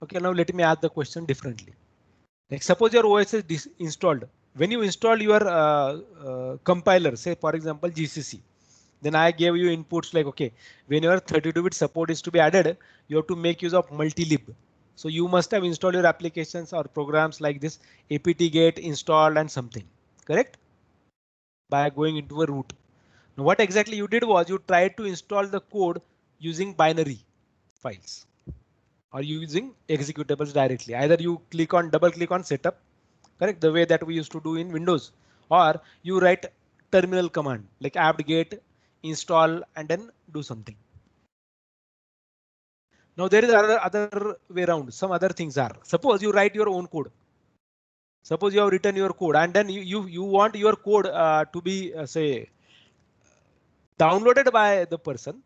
Okay, now let me ask the question differently. Like suppose your OS is installed. When you install your compiler, say for example GCC, then I gave you inputs like, okay, whenever 32-bit support is to be added, you have to make use of multilib. So you must have installed your applications or programs like this apt-get installed and something, correct? By going into a root. Now what exactly you did was you tried to install the code using binary files or using executables directly. Either you double click on setup, correct, the way that we used to do in Windows, or you write terminal command like apt-get install and then do something. Now there is other way around. Some other things are. Suppose you write your own code. Suppose you have written your code and then you want your code to be say downloaded by the person,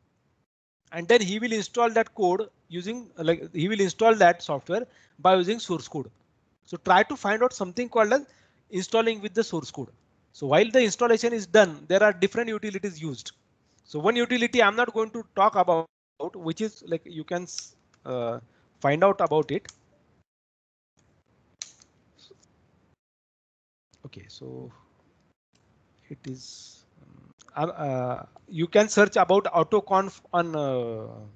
and then he will install that code using like he will install that software by using source code. So try to find out something called as installing with the source code. So while the installation is done, there are different utilities used. So one utility I'm not going to talk about, which is like you can uh, find out about it. Okay, so it is you can search about autoconf on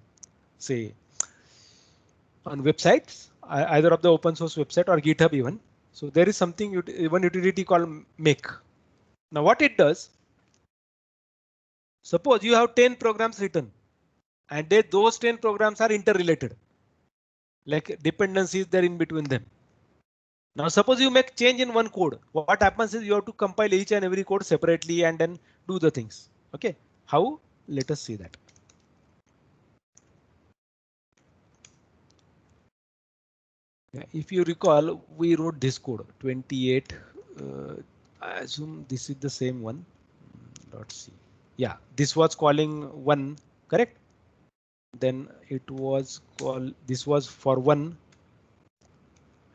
say on websites, either of the open source website or GitHub even. So there is something one utility called make. Now what it does, suppose you have 10 programs written and those 10 programs are interrelated, like dependencies there in between them. Now suppose you make change in one code, what happens is you have to compile each and every code separately and then do the things. Okay, how? Let us see that. Yeah, if you recall, we wrote this code 28. I assume this is the same one. Let's see. Yeah, this was calling one, correct? Then it was called, this was for one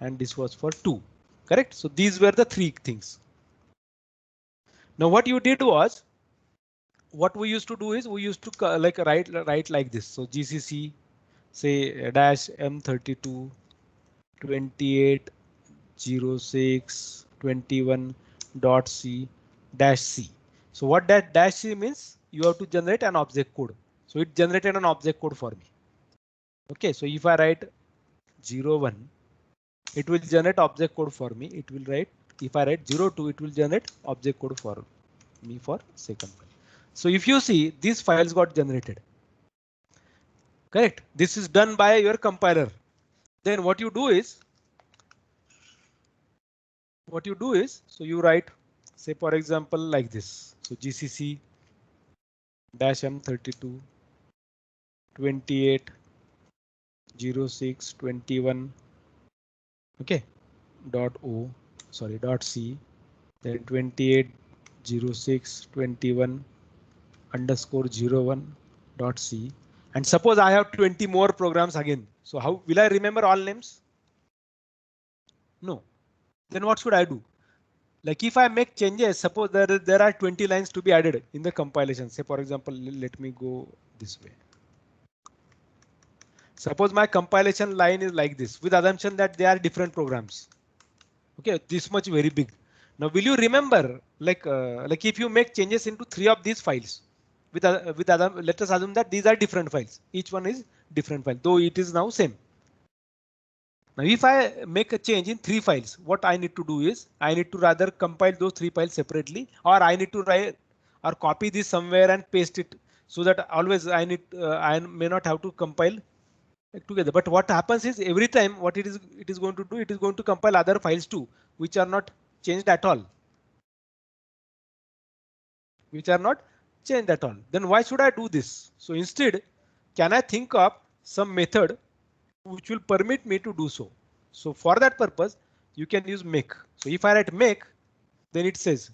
and this was for two, correct? So these were the three things. Now what you did was, what we used to do is we used to like write like this. So GCC say dash M32 28 06 21 dot C dash C. So what that dash C means, you have to generate an object code. So it generated an object code for me. Okay, so if I write 01, it will generate object code for me. It will write, if I write 02, it will generate object code for me for second file. So if you see, these files got generated. Correct. This is done by your compiler. Then what you do is, so you write, say for example, like this. So GCC dash M32 28 06 21. Okay. Dot O, sorry, dot C, then 28 06 21 underscore 01 dot C. And suppose I have 20 more programs again. So how will I remember all names? No. Then what should I do? Like if I make changes, suppose there are 20 lines to be added in the compilation. Say for example, let me go this way. Suppose my compilation line is like this with assumption that they are different programs. Okay, this much very big. Now will you remember like if you make changes into three of these files with other, let us assume that these are different files. Each one is different file, though it is now same. Now if I make a change in three files, what I need to do is I need to rather compile those three files separately, or I need to write or copy this somewhere and paste it, so that always I may not have to compile together. But what happens is every time what it is going to do, it is going to compile other files too, which are not changed at all, which are not changed at all. Then why should I do this? So instead, can I think of some method which will permit me to do so? So for that purpose, you can use make. So if I write make, then it says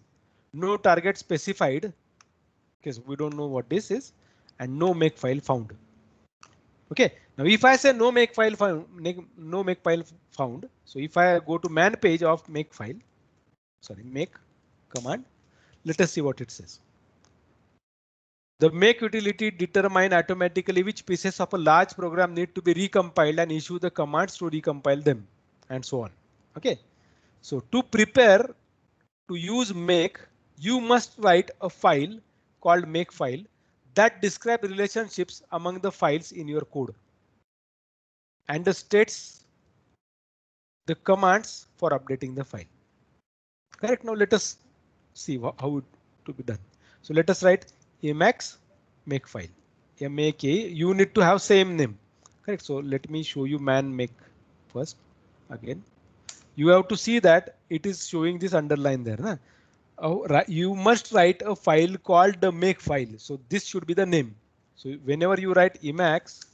no target specified, because we don't know what this is, and no make file found. Okay. Now if I say no make file found, no make file found. So if I go to man page of make file, sorry, make command, let us see what it says. The make utility determine automatically which pieces of a large program need to be recompiled and issue the commands to recompile them, and so on. Okay. So to prepare to use make, you must write a file called makefile that describe relationships among the files in your code and states the commands for updating the file. Correct. Now let us see how it to be done. So let us write Emacs makefile. Make, you need to have same name. Correct. So let me show you man make first. Again, you have to see that it is showing this underline there. Nah? Oh, you must write a file called the make file. So this should be the name. So whenever you write Emacs,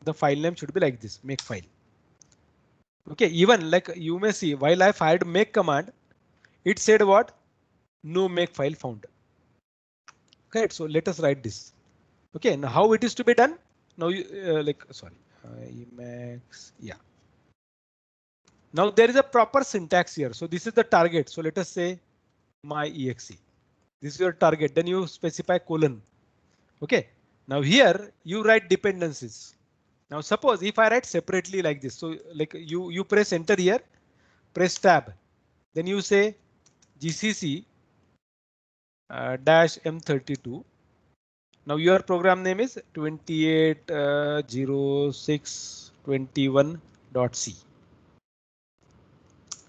the file name should be like this, make file. Okay, even like you may see while I fired make command, it said what? No make file found. Okay, so let us write this. Okay, now how it is to be done? Now you Emacs, yeah. Now there is a proper syntax here. So this is the target. So let us say my exe. This is your target. Then you specify colon. Okay. Now here you write dependencies. Now suppose if I write separately like this, so like you press enter here, press tab, then you say GCC dash M32. Now your program name is 280621.c.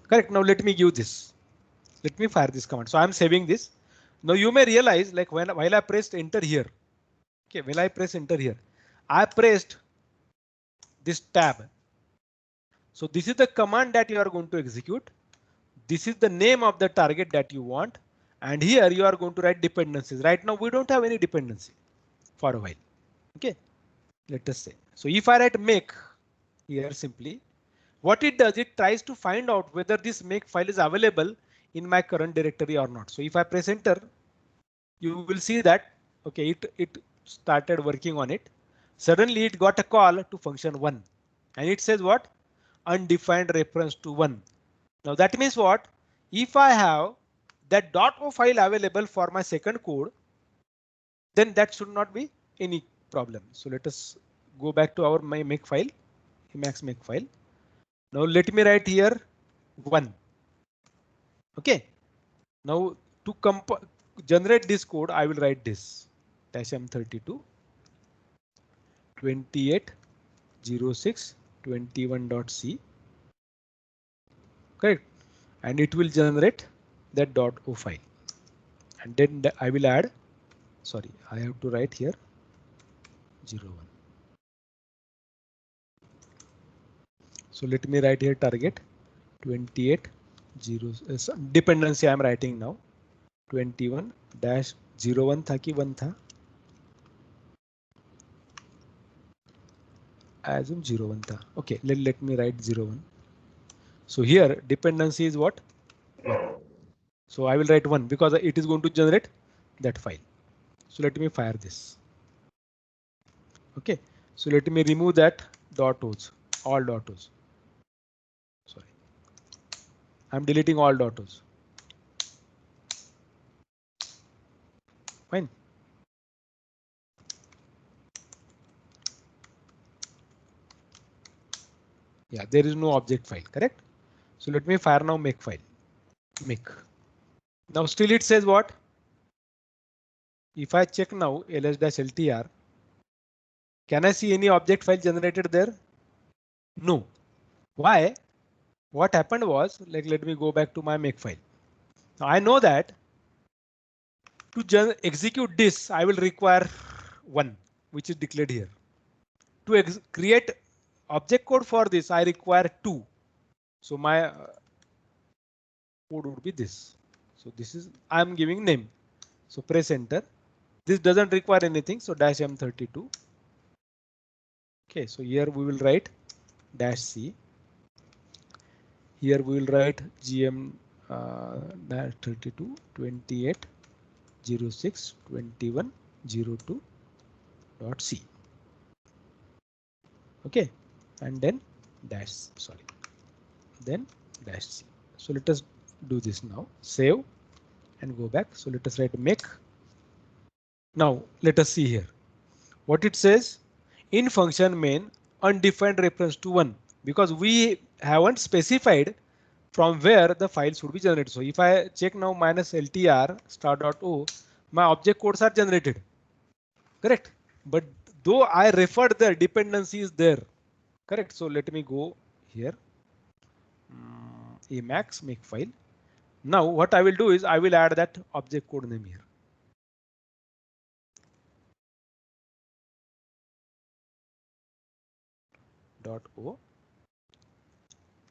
Correct. Now let me give this. Let me fire this command. So I'm saving this. Now you may realize like while I pressed enter here. Okay, when I press enter here, I pressed this tab. So this is the command that you are going to execute. This is the name of the target that you want. And here you are going to write dependencies. Right now we don't have any dependency for a while. Okay, let us say. So if I write make here simply, what it does, it tries to find out whether this make file is available in my current directory or not. So if I press enter, you will see that okay, it started working on it. Suddenly it got a call to function 1 and it says what? Undefined reference to 1. Now that means what? If I have that .o file available for my second code, then that should not be any problem. So let us go back to our my make file, Emacs make file. Now let me write here 1. Okay. Now to generate this code, I will write this dash M32 280621.c. Correct. And it will generate that .o file. And then I will add, sorry, I have to write here 01. So let me write here target 28 dependency I am writing now 21-01 था कि 1 था. I assume 01 था. Okay, let me write 01. So here dependency is what? 1. So I will write 1 because it is going to generate that file. So let me fire this. Okay, so let me remove that .os, all .os. Sorry, I'm deleting all .os. Fine. Yeah, there is no object file, correct? So let me fire now make file. Make. Now still it says what? If I check now ls-ltr, can I see any object file generated there? No. Why? What happened was, like, let me go back to my make file. Now I know that to execute this, I will require 1, which is declared here. To create object code for this, I require 2. So my code would be this. So this is, I'm giving name. So press enter. This doesn't require anything. So dash M32. Okay, so here we will write dash C. Here we will write GM dash 32 28 06 21 02 dot C. Okay, and then dash, sorry, then dash C. So let us do this now. Save and go back. So let us write make Now let us see here what it says. In function main undefined reference to 1, because we haven't specified from where the file should be generated. So if I check now minus ltr star.o, my object codes are generated. Correct. But though I referred the dependency is there. Correct. So let me go here. Emacs make file. Now what I will do is I will add that object code name here. .o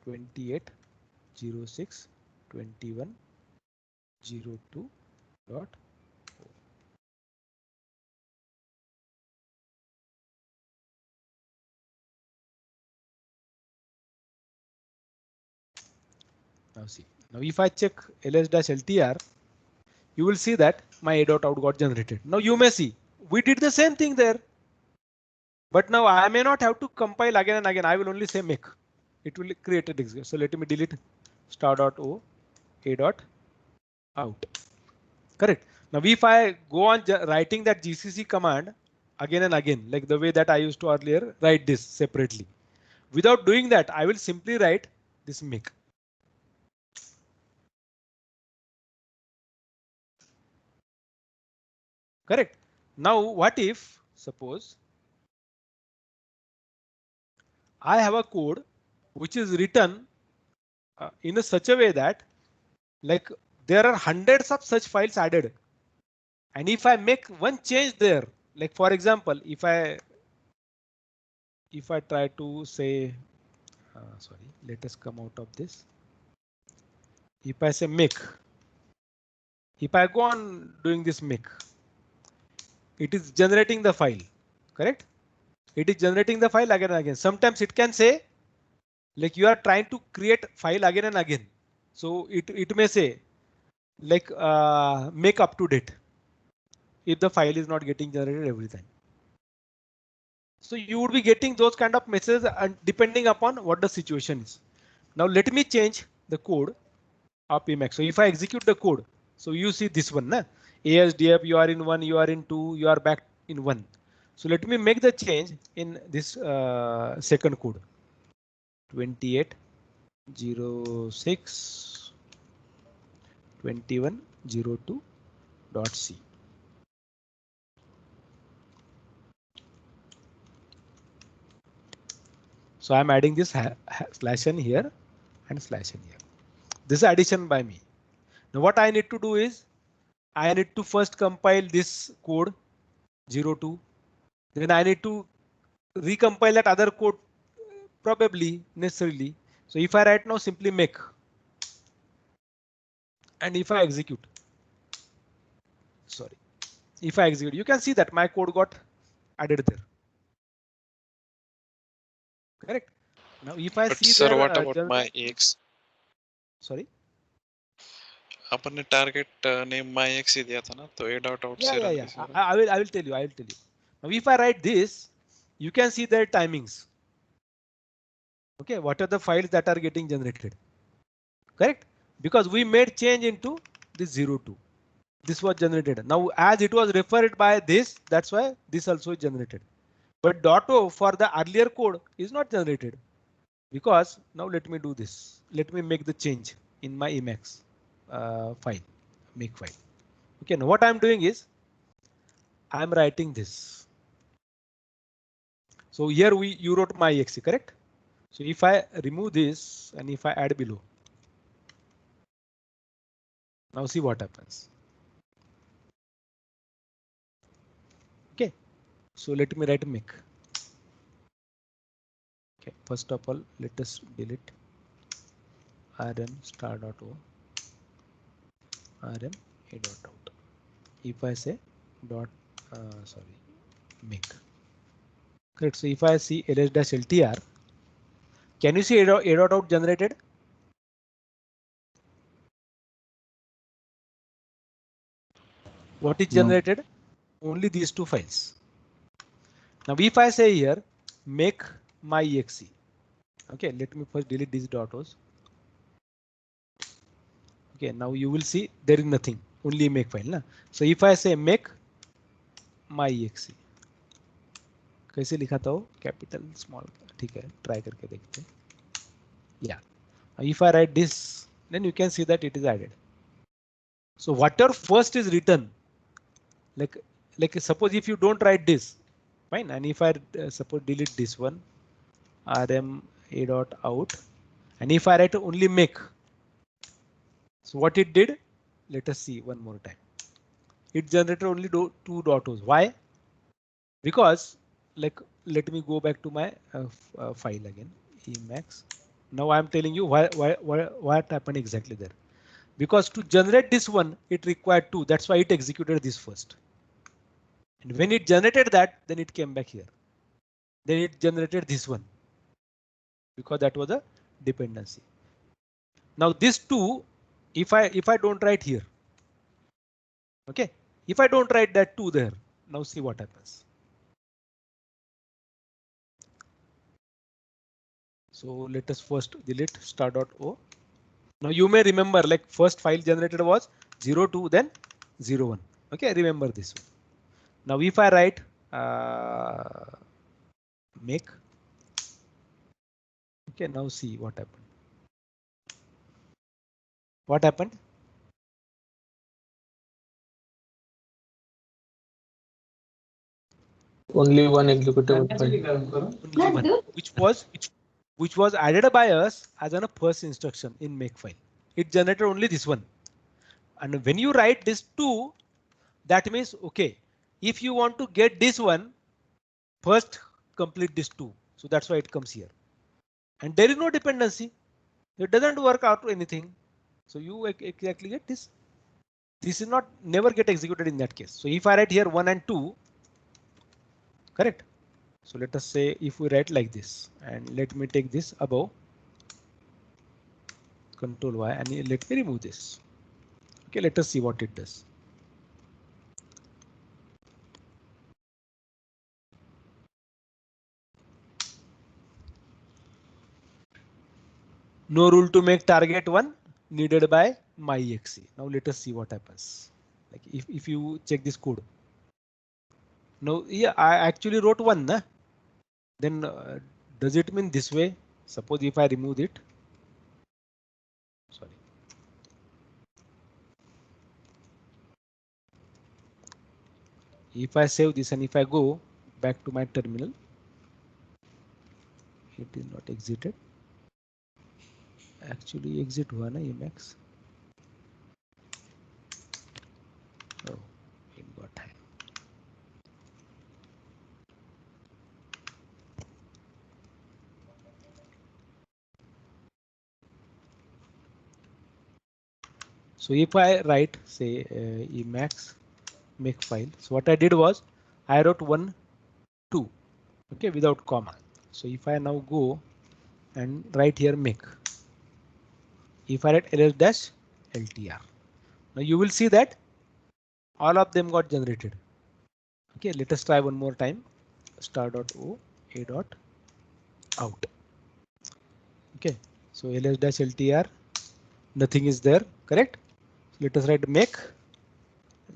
28062102 dot. Now see, now if I check ls-ltr, you will see that my a.out got generated. Now you may see we did the same thing there, but now I may not have to compile again and again. I will only say make. It will create a execute. So let me delete star.o a.out. Correct. Now if I go on writing that gcc command again and again, like the way that I used to earlier write this separately, without doing that, I will simply write this make. Correct. Now what if suppose I have a code which is written in a such a way that like there are hundreds of such files added, and if I make one change there, like for example, if I try to say sorry, let us come out of this. If I say make, if I go on doing this make, it is generating the file. Correct. It is generating the file again and again. Sometimes it can say like you are trying to create file again and again. So it may say like make up to date if the file is not getting generated every time. So you would be getting those kind of messages and depending upon what the situation is. Now let me change the code of Emacs. So if I execute the code, so you see this one, na? ASDF, you are in 1, you are in 2, you are back in 1. So let me make the change in this second code. 2806 2102.c. So I'm adding this slash n here and slash n here. This is addition by me. Now what I need to do is I need to first compile this code 02. Then I need to recompile that other code probably necessarily. So if I write now simply make, and if I execute, sorry, if I execute, you can see that my code got added there. Correct. Now if I But see sir, there, what about my ex? sorry. अपन ने target name my ex ही दिया था ना, तो a.out से run कैसे होगा? I will tell you. I will tell you. Now if I write this, you can see their timings. Okay, what are the files that are getting generated? Correct, because we made change into this 02. This was generated. Now as it was referred by this, that's why this also is generated. But .o for the earlier code is not generated, because now let me do this. Let me make the change in my Emacs file, make file. Okay, now what I'm doing is I'm writing this. So here you wrote my exe, correct? So if I remove this and if I add below, now see what happens. Okay, so let me write make. Okay, first of all, let us delete rm star.o rm a.out. If I say dot sorry make. Correct. So if I see ls-ltr, can you see a.out generated? What is generated? No. Only these two files. Now if I say here make my exe. Okay, let me first delete these .os. Okay, now you will see there is nothing, only make file. Na? So if I say make myexc कैसे लिखा था वो, capital small, ठीक है try करके देखते हैं. Yeah, if I write this, then you can see that it is added. So whatever first is written, like suppose if you don't write this, fine, and if I suppose delete this one, rm a dot out, and if I write only make, so what it did, let us see one more time. It generated only two dot O's. Why? Because like let me go back to my file again, emacs. Now I am telling you what happened exactly there. Because to generate this one, it required two. That's why it executed this first. And when it generated that, then it came back here. Then it generated this one because that was a dependency. Now this two, if I don't write here, okay, if I don't write that two there, now see what happens. So let us first delete star.o. Now you may remember like first file generated was 02, then 01. Okay, remember this one. Now if I write make, okay, now see what happened. What happened? Only one executable file. Only one, which was added by us as a first instruction in make file. It generated only this one. And when you write this two, that means okay, if you want to get this one, first complete this two. So that's why it comes here. And there is no dependency. It doesn't work out to anything. So you exactly get this. This is not never get executed in that case. So if I write here 1 and 2, correct. So let us say if we write like this, and let me take this above, Control Y, and let me remove this. Okay, let us see what it does. No rule to make target one needed by myexc. Now let us see what happens. Like if you check this code. Now, yeah, I actually wrote one. Nah? Then does it mean this way? Suppose if I remove it. Sorry. If I save this and if I go back to my terminal, it is not exited. Actually exit हुआ ना Emacs. Oh, it got hacked. So if I write say Emacs make file, so what I did was I wrote 1, 2, okay, without comma. So if I now go and write here make, if I write ls-ltr, now you will see that all of them got generated. Okay, let us try one more time. Star.o a dot out. Okay, so ls-ltr, nothing is there, correct? So let us write make.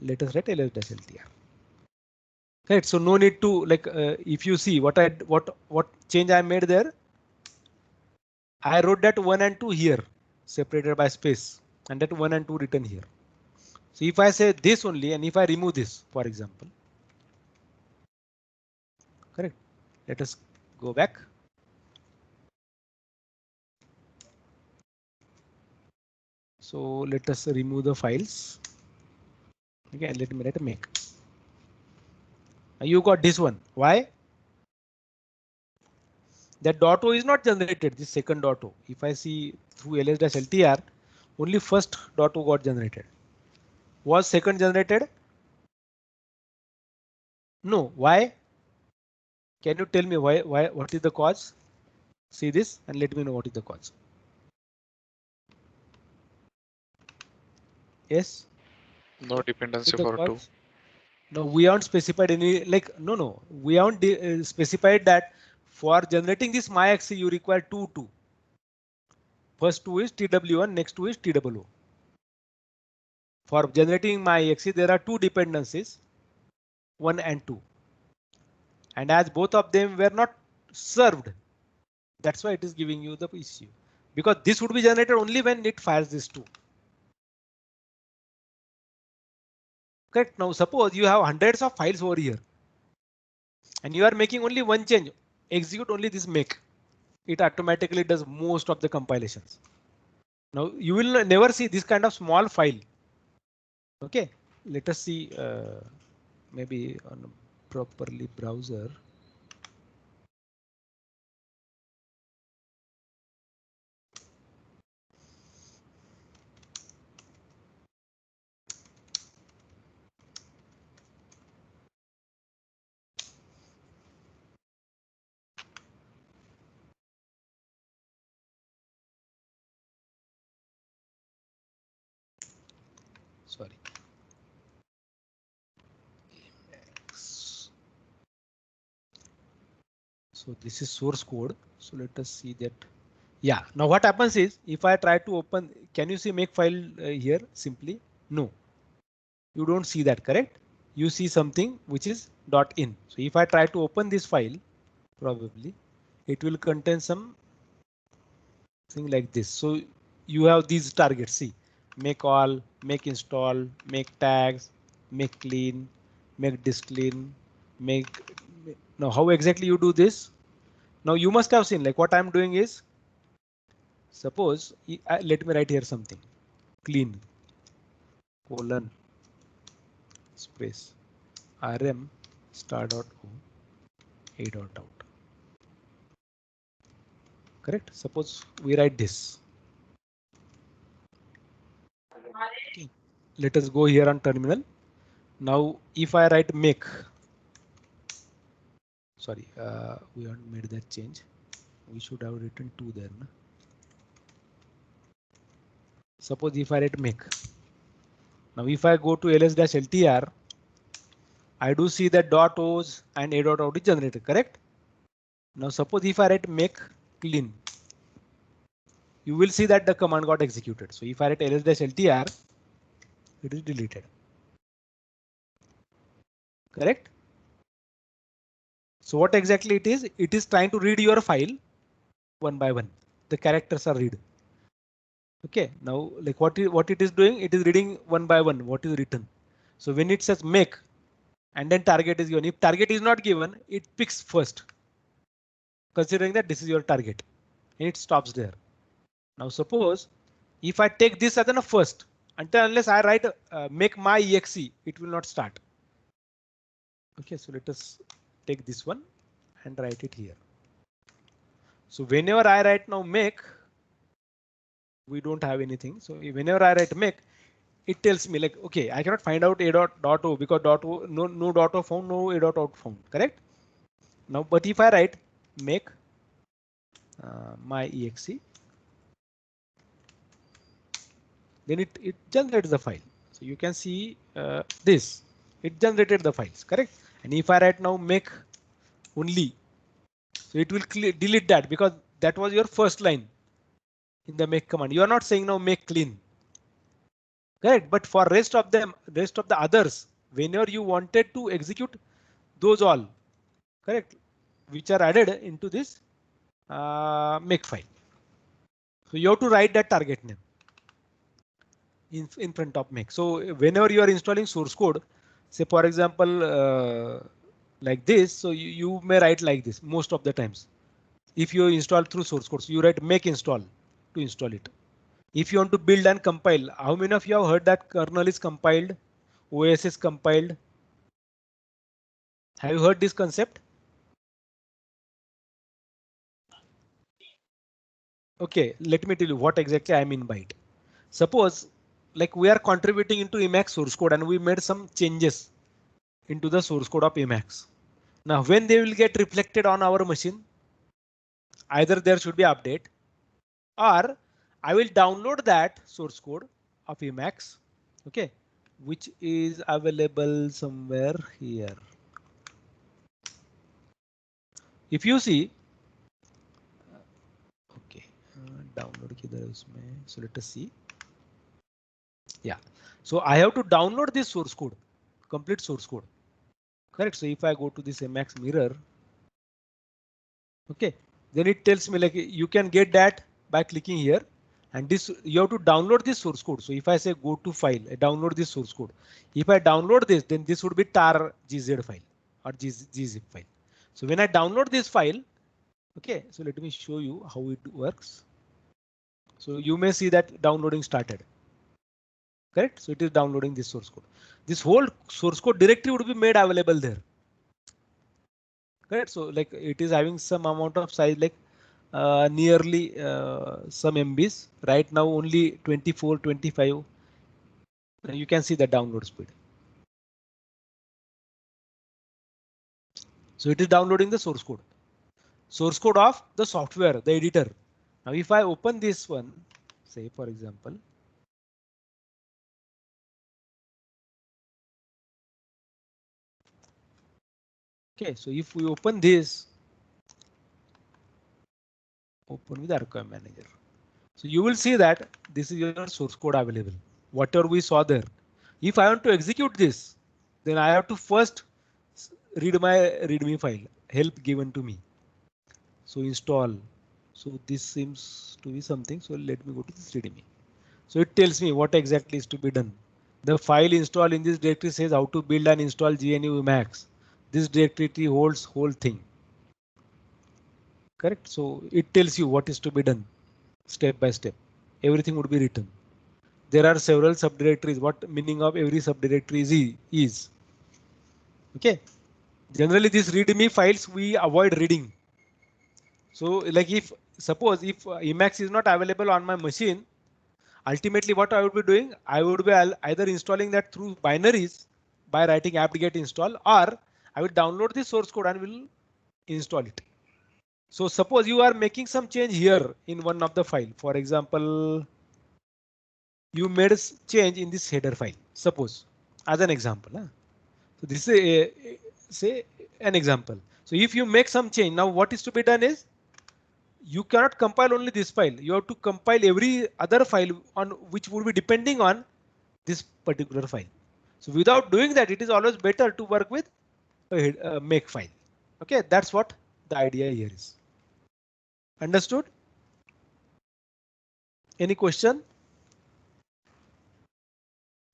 Let us write ls-ltr. Correct. So no need to like if you see what change I made there. I wrote that 1 and 2 here, separated by space, and that 1 and 2 written here. So if I say this only, and if I remove this, for example, correct. Let us go back. So let us remove the files. Okay, let me write a make. You got this one. Why? That .o is not generated. This second .o. If I see through ls-ltr, only first .o got generated. Was second generated? No. Why? Can you tell me why? What is the cause? See this and let me know what is the cause. Yes. No dependency for two. No, we haven't specified any like no. We haven't specified that for generating this myexc you require two. First two is TW1, next two is TWO. For generating myexc there are two dependencies. 1 and 2. And as both of them were not served, that's why it is giving you the issue. Because this would be generated only when it fires this 2. Correct. Now suppose you have hundreds of files over here and you are making only one change. Execute only this make. It automatically does most of the compilations. Now you will never see this kind of small file. Okay, let us see maybe on a properly browser. Sorry. So this is source code. So let us see that. Yeah. Now what happens is if I try to open, can you see make file here simply? No, you don't see that, correct? You see something which is .in. So if I try to open this file, probably it will contain some thing like this. So you have these targets. See, make all, make install, make tags, make clean, make disk clean, make. Now how exactly you do this? Now you must have seen like what I'm doing is suppose let me write here something clean colon space rm star.o a.out. Correct. Suppose we write this. Okay. Let us go here on terminal. Now if I write make, sorry, we haven't made that change. We should have written 2 there. No? Suppose if I write make. Now if I go to ls-ltr, I do see that .os and a.out is generated, correct? Now suppose if I write make clean, you will see that the command got executed. So if I write ls-ltr, it is deleted. Correct? So what exactly it is? It is trying to read your file one by one. The characters are read. Okay, now like what it is doing, it is reading one by one what is written. So when it says make and then target is given, if target is not given, it picks first, considering that this is your target, and it stops there. Now suppose if I take this as a first, until unless I write make my exe, it will not start. Okay, so let us take this one and write it here. So whenever I write now make, we don't have anything. So whenever I write make, it tells me like, okay, I cannot find out a.o because .o no .o found, no a.out found, correct? Now, but if I write make my exe, then it generates the file. So you can see this, it generated the files, correct? And if I write now make only, so it will delete that because that was your first line in the make command. You are not saying now make clean. Correct, but for rest of them, rest of the others, whenever you wanted to execute those all, correct, which are added into this make file. So you have to write that target name in front of make. So whenever you are installing source code, say for example like this, so you may write like this most of the times. If you install through source code, so you write make install to install it. If you want to build and compile, how many of you have heard that kernel is compiled, OS is compiled? Have you heard this concept? Okay, let me tell you what exactly I mean by it. Suppose like we are contributing into Emacs source code and we made some changes into the source code of Emacs. Now when they will get reflected on our machine, either there should be update or I will download that source code of Emacs, okay, which is available somewhere here. If you see, okay, download किधर है उसमें? So let us see. Yeah, so I have to download this source code, complete source code, Correct. So if I go to this Emacs mirror, okay, then it tells me like you can get that by clicking here, and this you have to download this source code. So if I say go to file, I download this source code. If I download this, then this would be tar gz file or gzip file. So when I download this file, okay, so let me show you how it works. So you may see that downloading started. Correct. So it is downloading this source code. This whole source code directory would be made available there. Correct. So like it is having some amount of size, like nearly some MBs. Right now only 24, 25. You can see the download speed. So it is downloading the source code. Source code of the software, the editor. Now if I open this one, say for example. Okay, so if we open this, open with Archive Manager. So you will see that this is your source code available. Whatever we saw there. If I want to execute this, then I have to first read my README file, help given to me. So install. So this seems to be something. So let me go to this README. So it tells me what exactly is to be done. The file installed in this directory says how to build and install GNU Emacs. This directory holds whole thing. Correct. So it tells you what is to be done step by step. Everything would be written. There are several subdirectories. What meaning of every subdirectory is. Okay. Generally, these README files we avoid reading. So like if suppose if Emacs is not available on my machine, ultimately what I would be doing, I would be either installing that through binaries by writing apt-get install, or I will download the source code and will install it. So suppose you are making some change here in one of the file. For example, you made a change in this header file. Suppose as an example. So this is say an example. So if you make some change, now what is to be done is you cannot compile only this file. You have to compile every other file on which would be depending on this particular file. So without doing that, it is always better to work with a make file. Okay, that's what the idea here is. Understood? Any question?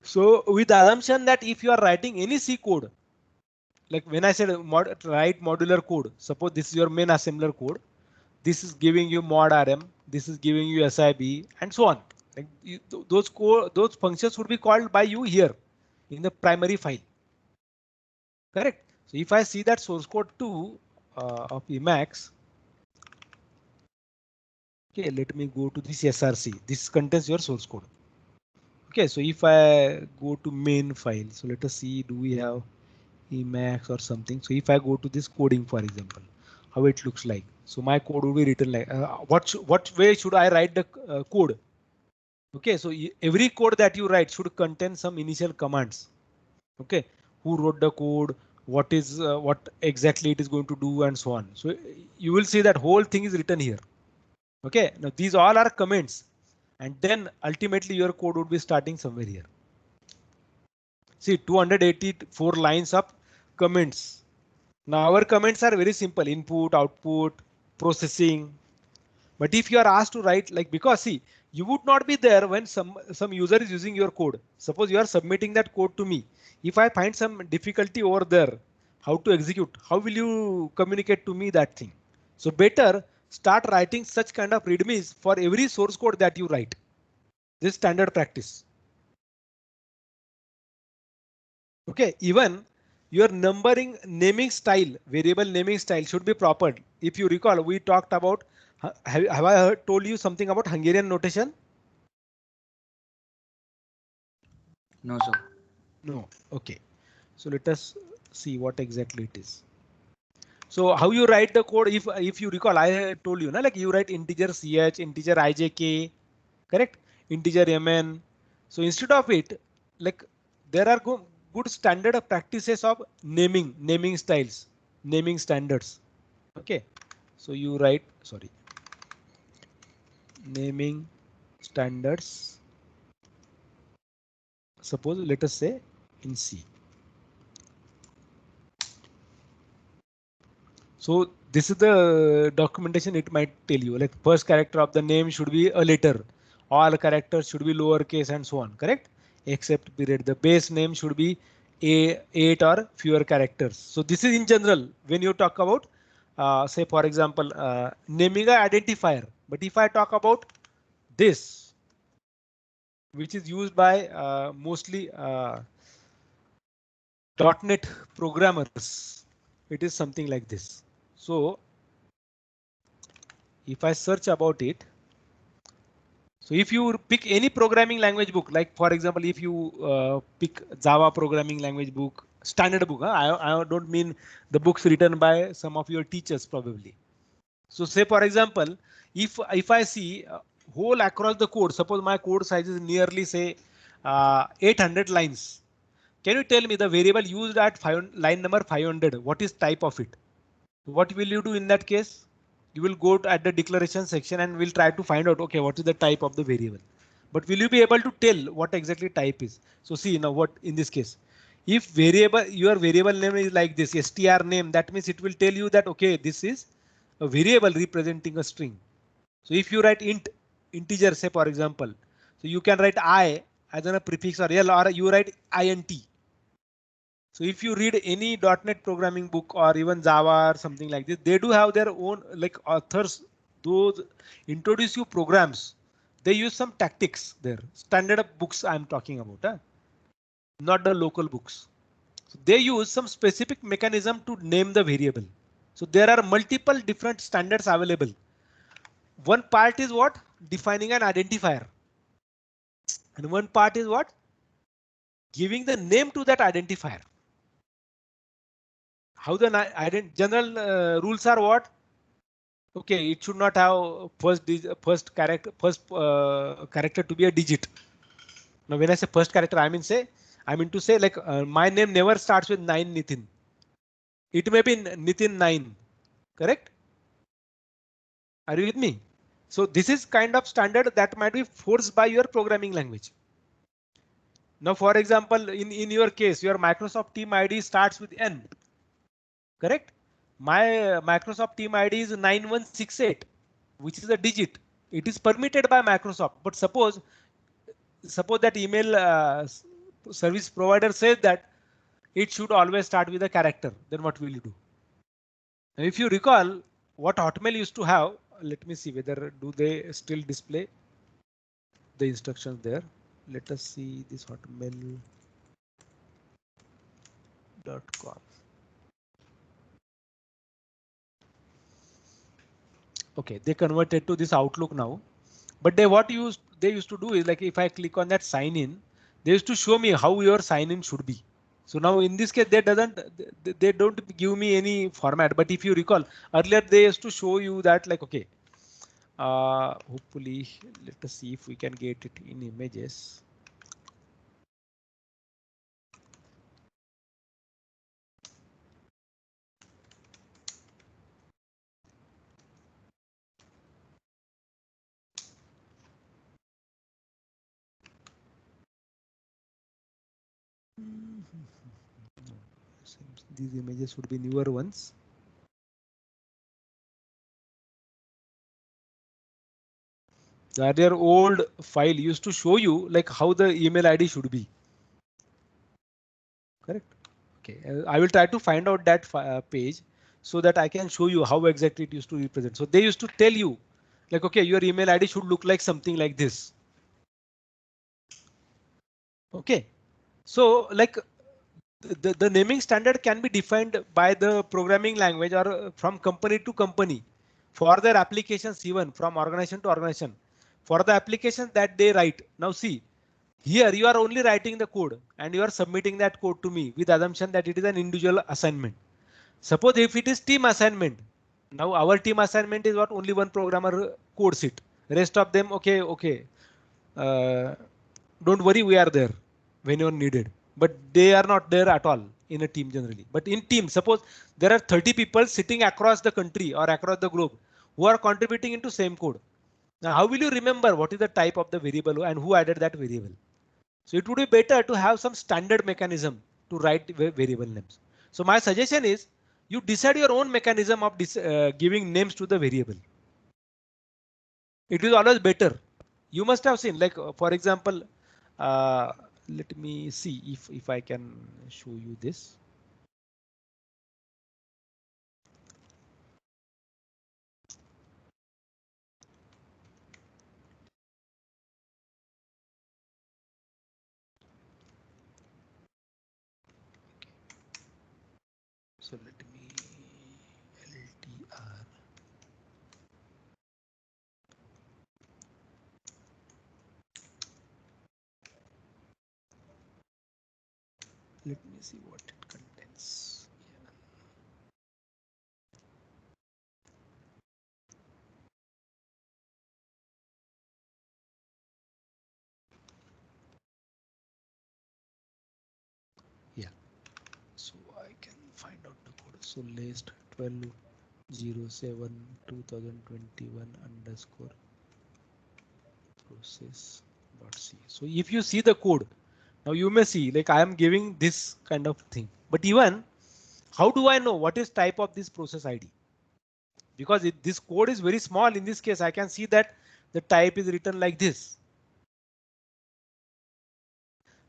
So with the assumption that if you are writing any C code, like when I said write modular code, suppose this is your main assembler code. This is giving you mod RM. This is giving you SIB and so on. Like those functions would be called by you here in the primary file. Correct. So if I see that source code 2 of Emacs. Okay, let me go to this SRC. This contains your source code. Okay, so if I go to main file, so let us see, do we have Emacs or something? So if I go to this coding, for example, how it looks like. So my code will be written like what way should I write the code? Okay, so every code that you write should contain some initial commands. Okay, who wrote the code, what is what exactly it is going to do, and so on. So you will see that whole thing is written here. Okay, now these all are comments, and then ultimately your code would be starting somewhere here. See 284 lines of comments. Now our comments are very simple: input, output, processing. But if you are asked to write like, because see, you would not be there when some user is using your code. Suppose you are submitting that code to me. If I find some difficulty over there, how to execute, how will you communicate to me that thing? So better start writing such kind of readmes for every source code that you write. This standard practice. Okay, even your numbering naming style, variable naming style should be proper. If you recall, we talked about, have I told you something about Hungarian notation? No, sir. No. Okay. So let us see what exactly it is. So how you write the code? If you recall, I told you, na, like you write integer ch, integer ijk, correct? Integer mn. So instead of it, like there are good standard practices of naming styles, naming standards. Okay. So you write, sorry, naming standards. Suppose let us say in C. So this is the documentation. It might tell you like first character of the name should be a letter. All characters should be lowercase and so on. Correct? Except period. The base name should be a 8 or fewer characters. So this is in general when you talk about say for example naming a identifier. But if I talk about this, which is used by mostly .NET programmers, it is something like this. So if I search about it, so if you pick any programming language book, like for example, if you pick Java programming language book, standard book, I don't mean the books written by some of your teachers probably. So say for example, if I see whole across the code, suppose my code size is nearly say 800 lines. Can you tell me the variable used at line number 500? What is type of it? What will you do in that case? You will go at the declaration section and will try to find out, okay, what is the type of the variable? But will you be able to tell what exactly type is? So see now what in this case, if variable your variable name is like this str name, that means it will tell you that okay, this is a variable representing a string. So if you write integer, say for example, so you can write I as a prefix or L, or you write int. So if you read any .NET programming book or even Java or something like this, they do have their own like authors. Those introduce you programs. They use some tactics there. Standard books I'm talking about, not the local books. So they use some specific mechanism to name the variable. So there are multiple different standards available. One part is what? Defining an identifier. And one part is what? Giving the name to that identifier. How the general rules are what? Okay, it should not have first character to be a digit. Now, when I say first character, I mean to say like my name never starts with 9 Nitin. It may be Nitin 9, correct? Are you with me? So this is kind of standard that might be forced by your programming language. Now, for example, in your case, your Microsoft Team ID starts with N. Correct? My Microsoft Team ID is 9168, which is a digit. It is permitted by Microsoft, but suppose that email service provider says that it should always start with a character. Then what will you do? Now, if you recall what Hotmail used to have, let me see whether do they still display the instructions there. Let us see this hotmail.com. Okay, they converted to this Outlook now, but they used to do is like if I click on that sign in, they used to show me how your sign in should be. So now in this case, they don't give me any format. But if you recall earlier, they used to show you that like okay, hopefully let us see if we can get it in images. These images should be newer ones. The earlier old file used to show you like how the email ID should be. Correct. Okay, I will try to find out that page so that I can show you how exactly it used to represent. So they used to tell you like, okay, your email ID should look like something like this. Okay, so like the naming standard can be defined by the programming language or from company to company for their applications, even from organization to organization for the applications that they write. Now see, here you are only writing the code and you are submitting that code to me with assumption that it is an individual assignment. Suppose if it is team assignment, now our team assignment is what only one programmer codes it. Rest of them, okay. Don't worry, we are there when you're needed. But they are not there at all in a team generally. But in team, suppose there are 30 people sitting across the country or across the globe who are contributing into same code. Now, how will you remember what is the type of the variable and who added that variable? So it would be better to have some standard mechanism to write variable names. So my suggestion is You decide your own mechanism of giving names to the variable. It is always better. You must have seen, like for example, let me see if I can show you this. So let me LTR. Let me see what it contains. Yeah. So I can find out the code. So list 12/07/2021 underscore process.c. So if you see the code, now you may see like I am giving this kind of thing. But even how do I know what is type of this process ID? Because this code is very small. In this case, I can see that the type is written like this.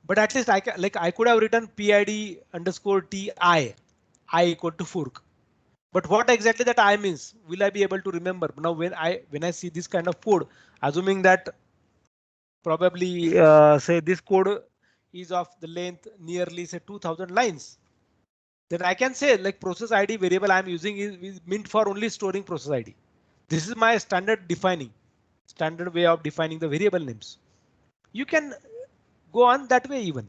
But at least I can, like I could have written PID underscore TI, I equal to fork. But what exactly that I means, will I be able to remember? Now when I see this kind of code, assuming that probably say this code is of the length nearly say 2000 lines, then I can say like process ID variable I'm using is meant for only storing process ID. This is my standard way of defining the variable names. You can go on that way even.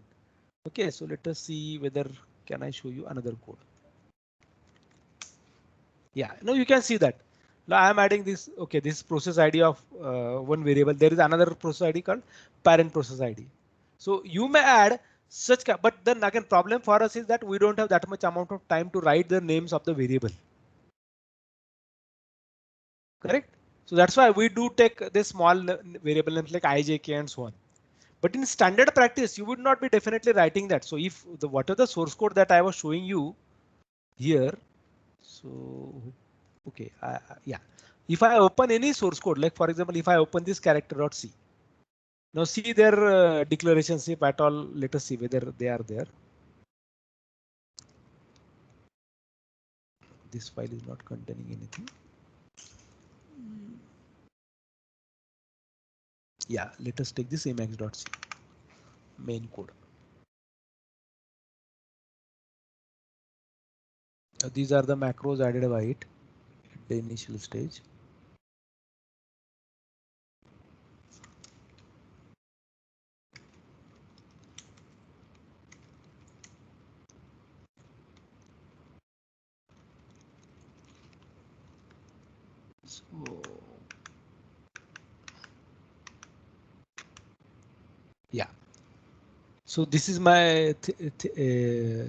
Okay, so let us see whether can I show you another code. Yeah, no, you can see that. Now I am adding this. Okay, this process ID of one variable. There is another process ID called parent process ID. So you may add such, but then again problem for us is that we don't have that much amount of time to write the names of the variable. Correct. So that's why we do take this small variable names like IJK and so on. But in standard practice, you would not be definitely writing that. So if the what are the source code that I was showing you here. So okay, yeah. If I open any source code, like for example, if I open this character.c, now see their declarations if at all. Let us see whether they are there. This file is not containing anything. Yeah, let us take this emacs.c main code. Now, these are the macros added by it at the initial stage. So yeah. So this is my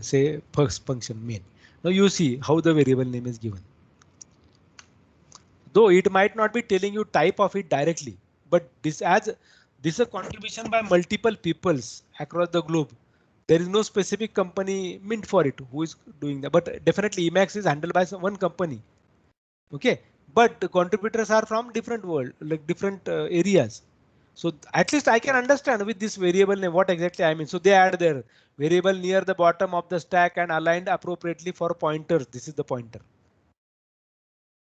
say first function main. Now you see how the variable name is given. Though it might not be telling you type of it directly, but this is a contribution by multiple peoples across the globe. There is no specific company meant for it who is doing that, but definitely Emacs is handled by one company. Okay, but the contributors are from different world, like different areas. So at least I can understand with this variable name what exactly I mean. So they add their variable near the bottom of the stack and aligned appropriately for pointers. This is the pointer.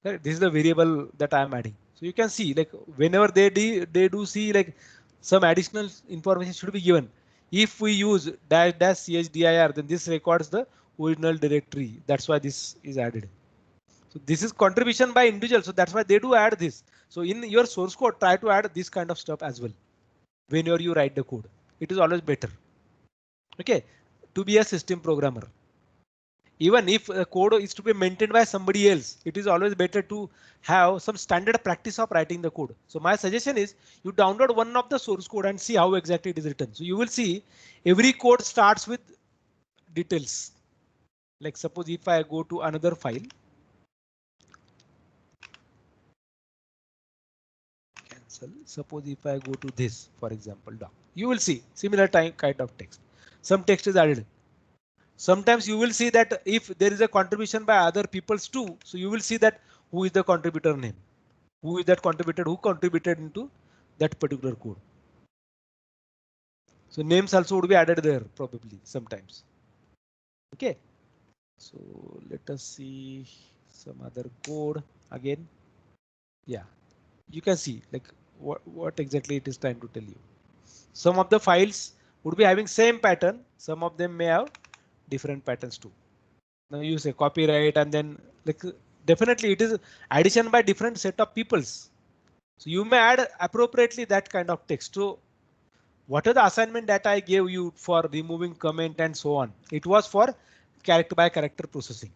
Right? This is the variable that I am adding. So you can see like whenever they do see like some additional information should be given. If we use dash dash chdir, then this records the original directory. That's why this is added. So this is contribution by individual. So that's why they do add this. So in your source code, try to add this kind of stuff as well. Whenever you write the code, it is always better. Okay, to be a system programmer. Even if a code is to be maintained by somebody else, it is always better to have some standard practice of writing the code. So my suggestion is you download one of the source code and see how exactly it is written. So you will see every code starts with details. Like suppose if I go to another file, cancel. Suppose if I go to this, for example, doc, you will see similar kind of text. Some text is added. Sometimes you will see that if there is a contribution by other peoples too, so you will see that who is the contributor name, who is that contributor, who contributed into that particular code. So names also would be added there probably sometimes. Okay. So let us see some other code again. Yeah, you can see like what exactly it is trying to tell you. Some of the files would be having same pattern. Some of them may have different patterns too. Now you say copyright and then like definitely it is addition by different set of peoples. So you may add appropriately that kind of text. So what are the assignment that I gave you for removing comment and so on? It was for character by character processing.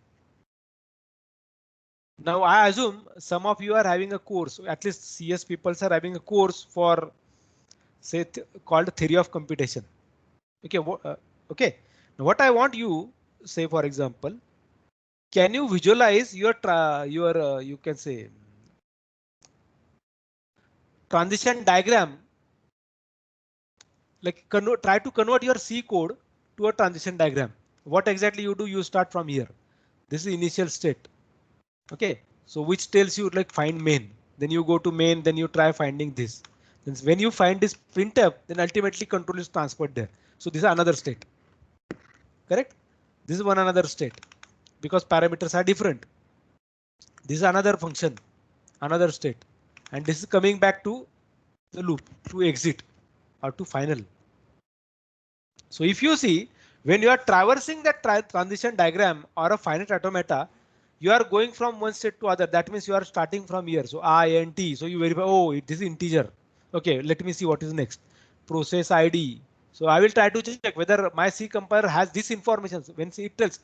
Now I assume some of you are having a course, at least CS people are having a course for say called theory of computation. Okay, okay. Now what I want you say, for example, can you visualize your you can say transition diagram, like try to convert your C code to a transition diagram. What exactly you do? You start from here. This is initial state. Okay, so which tells you like find main, then you go to main, then you try finding this. Then when you find this printf, then ultimately control is transferred there. So this is another state. Correct? This is one another state because parameters are different. This is another function, another state, and this is coming back to the loop to exit or to final. So if you see when you are traversing that transition diagram or a finite automata, you are going from one state to other. That means you are starting from here. So int. So you verify, oh, this is integer. Okay, let me see what is next. Process ID. So I will try to check whether my C compiler has this information. So when it tells,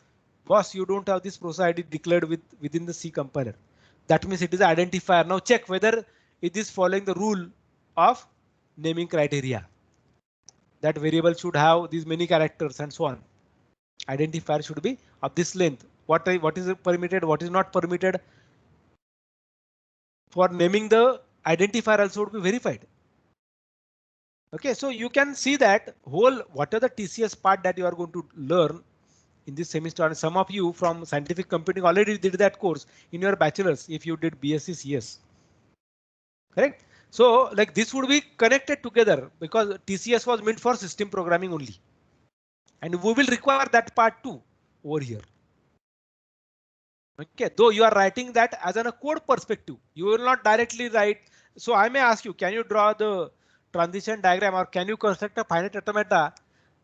boss, you don't have this process ID declared within the C compiler. That means it is identifier. Now check whether it is following the rule of naming criteria. That variable should have these many characters and so on. Identifier should be of this length. What is permitted, what is not permitted. For naming the identifier also would be verified. Okay, so you can see that whole what are the TCS part that you are going to learn in this semester. And some of you from scientific computing already did that course in your bachelor's if you did BSc CS. Correct? So like this would be connected together because TCS was meant for system programming only. And we will require that part too over here. Okay, though you are writing that as a code perspective, you will not directly write. So I may ask you, can you draw the transition diagram or can you construct a finite automata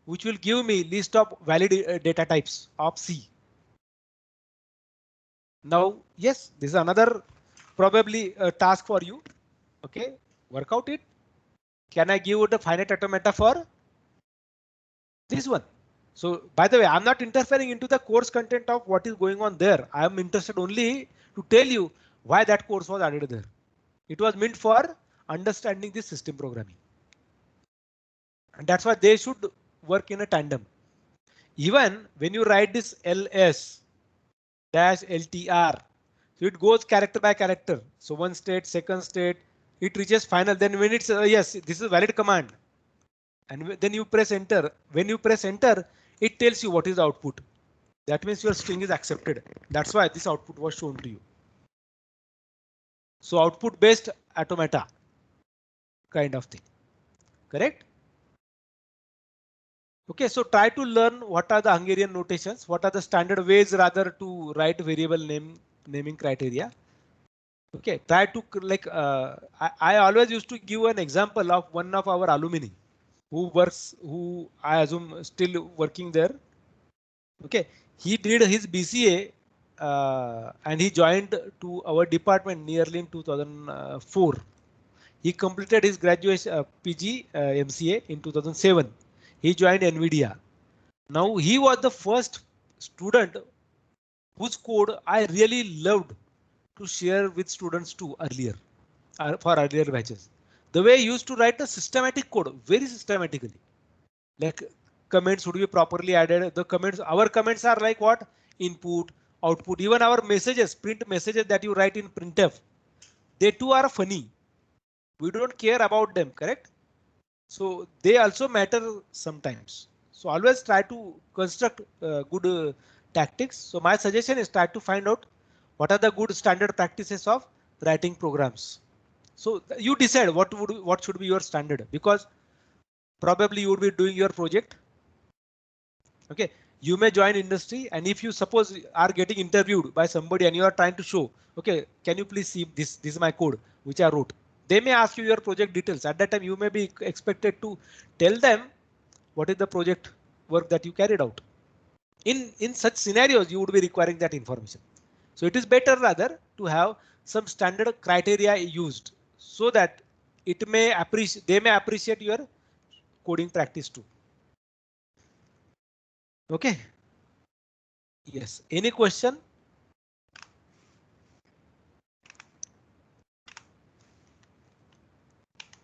which will give me list of valid data types of C? Now, yes, this is another probably a task for you. Okay, work out it. Can I give you the finite automata for this one? So by the way, I'm not interfering into the course content of what is going on there. I am interested only to tell you why that course was added there. It was meant for understanding the system programming. And that's why they should work in a tandem. Even when you write this ls dash ltr, so it goes character by character. So one state, second state, it reaches final. Then when it's yes, this is valid command. And then you press enter. When you press enter, it tells you what is the output. That means your string is accepted. That's why this output was shown to you. So output based automata kind of thing. Correct? Okay, so try to learn what are the Hungarian notations, what are the standard ways rather to write variable naming criteria. Okay, try to like I always used to give an example of one of our alumni who I assume still working there. Okay, he did his BCA and he joined to our department nearly in 2004. He completed his graduation PG MCA in 2007. He joined NVIDIA. Now he was the first student whose code I really loved to share with students too earlier for earlier batches. The way he used to write a systematic code, very systematically. Like comments would be properly added. The comments, our comments are like what? Input, output, even our messages, print messages that you write in printf, they too are funny. We don't care about them, correct? So they also matter sometimes. So always try to construct good tactics. So my suggestion is try to find out what are the good standard practices of writing programs. So you decide what should be your standard, because probably you would be doing your project. Okay, you may join industry, and if you suppose are getting interviewed by somebody and you are trying to show, okay, can you please see this? This is my code which I wrote. They may ask you your project details. At that time, you may be expected to tell them what is the project work that you carried out. In such scenarios, you would be requiring that information. So it is better rather to have some standard criteria used, so that they may appreciate your coding practice too. Okay. Yes. Any question?